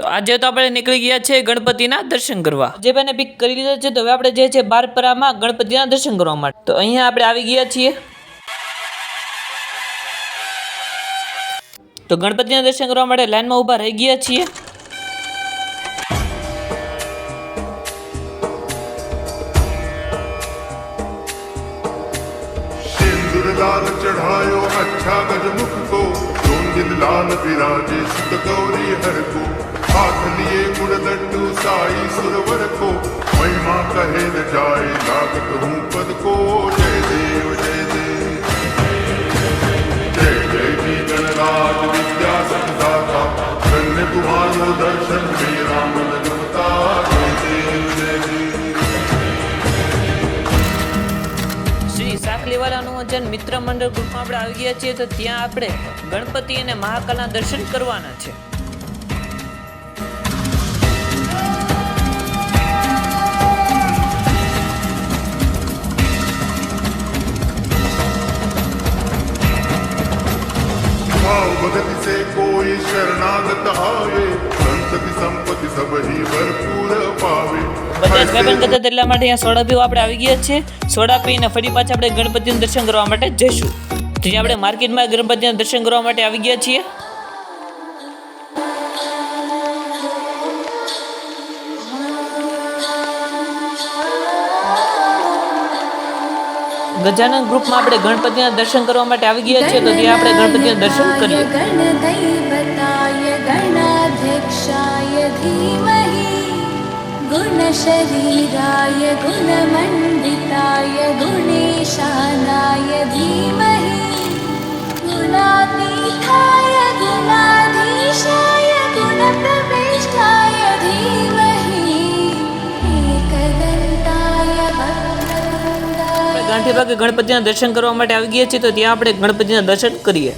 તો આજે તો આપણે નીકળી ગયા છે ગણપતિના દર્શન કરવા. અજયભાઈને પિક કરી લીધા છે. તો હવે આપણે જે છે બારપરામાં ગણપતિના દર્શન કરવા માટે. તો અહીંયા આપણે આવી ગયા છીએ. તો ગણપતિના દર્શન કરવા માટે લાઈનમાં ઊભા રહી ગયા છીએ. लाल चढ़ायो अच्छा गजमुख को रोंदिल लाल विराजे सुत गौरी हर को हाथ लिए गुड़ लड्डू साई सुरवर को महिमा कहे न जाए लागत हूँ पद को जय देव जय देव जय जय जी गणराज विद्या संदाता धन्य तुम्हारो दर्शन मेरा मन रमता जय देव जय देव. શ્રી સાકલીવાલા હનુમાન મિત્ર મંડળ ગ્રુપમાં આપણે આવી ગયા છીએ. તો ત્યાં આપણે ગણપતિ અને મહાકાલના દર્શન કરવાના છે. भाव भगति से कोई शरणागत आवे संतति संपत्ति सब ही भरपूर पावे. બધા જ ભાઈબંધ કરતા એટલા માટે અહીંયા સોડા પીવા આપણે આવી ગયા છે. સોડા પીને ફરી પાછા આપણે ગણપતિનું દર્શન કરવા માટે જઈશું. તો અહીંયા આપણે માર્કેટમાં ગણપતિના દર્શન કરવા માટે આવી ગયા છીએ. ગજાનન ગ્રુપમાં આપણે ગણપતિના દર્શન કરવા માટે આવી ગયા છીએ. તો ત્યાં આપણે ગણપતિના દર્શન કરીએ. गुणशरीराय गुणमण्डिताय गुणेशानाय धीमहि गुणातीताय गुणाधीशाय गुणप्रविष्टाय धीमहि एकदन्ताय वक्रतुण्डाय. ગાંઠી ભાગે ગણપતિના દર્શન કરવા માટે આવી ગયા છીએ. તો ત્યાં આપણે ગણપતિના દર્શન કરીએ.